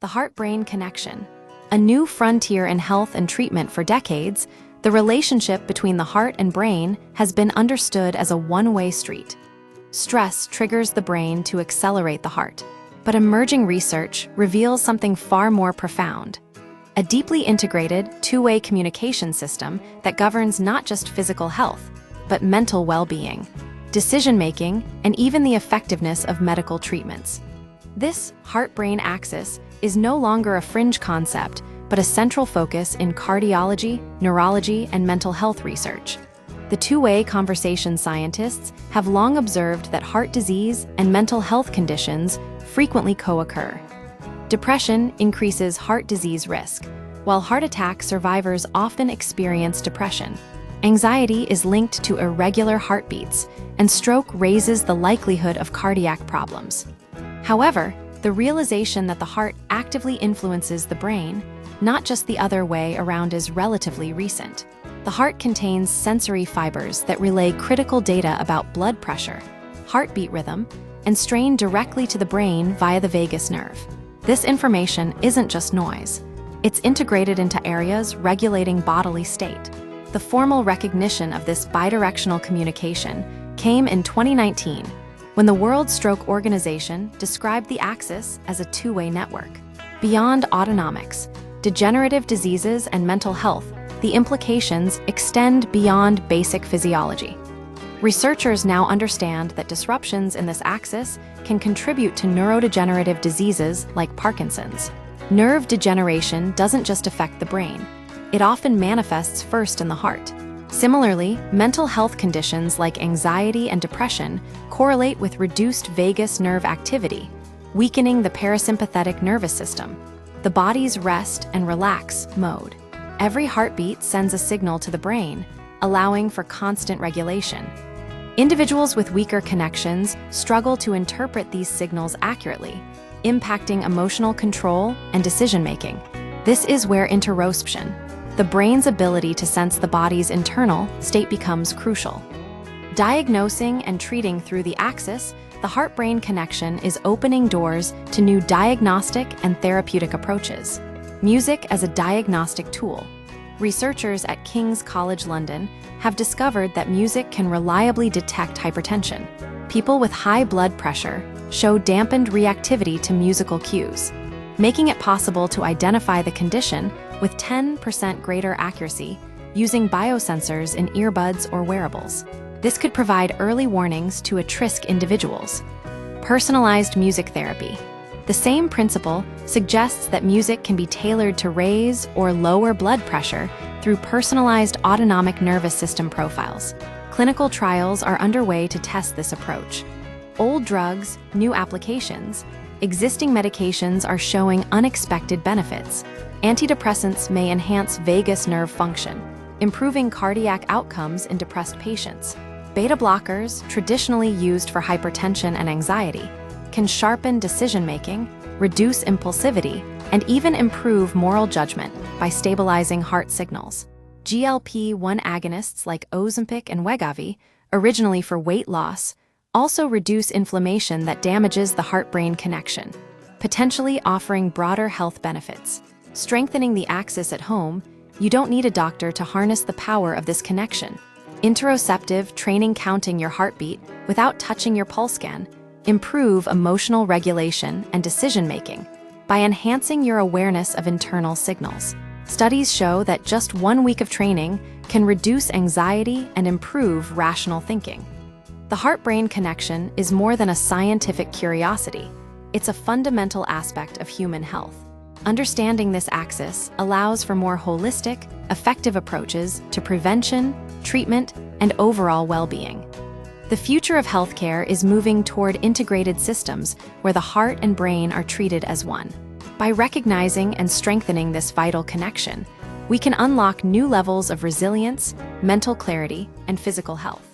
the heart-brain connection. A new frontier in health and treatment for decades, the relationship between the heart and brain has been understood as a one-way street. Stress triggers the brain to accelerate the heart, but emerging research reveals something far more profound. A deeply integrated, two-way communication system that governs not just physical health, but mental well-being, decision-making, and even the effectiveness of medical treatments. This heart-brain axis is no longer a fringe concept, but a central focus in cardiology, neurology, and mental health research. The two-way conversation scientists have long observed that heart disease and mental health conditions frequently co-occur. Depression increases heart disease risk, while heart attack survivors often experience depression. Anxiety is linked to irregular heartbeats, and stroke raises the likelihood of cardiac problems. However, the realization that the heart actively influences the brain, not just the other way around, is relatively recent. The heart contains sensory fibers that relay critical data about blood pressure, heartbeat rhythm, and strain directly to the brain via the vagus nerve. This information isn't just noise. It's integrated into areas regulating bodily state. The formal recognition of this bidirectional communication came in 2019, when the World Stroke Organization described the axis as a two-way network. Beyond autonomics, degenerative diseases, and mental health, the implications extend beyond basic physiology. Researchers now understand that disruptions in this axis can contribute to neurodegenerative diseases like Parkinson's. Nerve degeneration doesn't just affect the brain. It often manifests first in the heart. Similarly, mental health conditions like anxiety and depression correlate with reduced vagus nerve activity, weakening the parasympathetic nervous system, the body's rest and relax mode. Every heartbeat sends a signal to the brain, allowing for constant regulation. Individuals with weaker connections struggle to interpret these signals accurately, impacting emotional control and decision-making. This is where interoception, the brain's ability to sense the body's internal state, becomes crucial. Diagnosing and treating through the axis, the heart-brain connection is opening doors to new diagnostic and therapeutic approaches. Music as a diagnostic tool. Researchers at King's College London have discovered that music can reliably detect hypertension. People with high blood pressure show dampened reactivity to musical cues, making it possible to identify the condition with 10% greater accuracy using biosensors in earbuds or wearables. This could provide early warnings to at-risk individuals. Personalized music therapy. The same principle suggests that music can be tailored to raise or lower blood pressure through personalized autonomic nervous system profiles. Clinical trials are underway to test this approach. Old drugs, new applications. Existing medications are showing unexpected benefits. Antidepressants may enhance vagus nerve function, improving cardiac outcomes in depressed patients. Beta blockers, traditionally used for hypertension and anxiety, can sharpen decision-making, reduce impulsivity, and even improve moral judgment by stabilizing heart signals. GLP-1 agonists like Ozempic and Wegovy, originally for weight loss, also reduce inflammation that damages the heart-brain connection, potentially offering broader health benefits. Strengthening the axis at home, you don't need a doctor to harness the power of this connection. Interoceptive training, counting your heartbeat without touching your pulse scan, improve emotional regulation and decision-making by enhancing your awareness of internal signals. Studies show that just 1 week of training can reduce anxiety and improve rational thinking. The heart-brain connection is more than a scientific curiosity. It's a fundamental aspect of human health. Understanding this axis allows for more holistic, effective approaches to prevention, treatment, and overall well-being. The future of healthcare is moving toward integrated systems where the heart and brain are treated as one. By recognizing and strengthening this vital connection, we can unlock new levels of resilience, mental clarity, and physical health.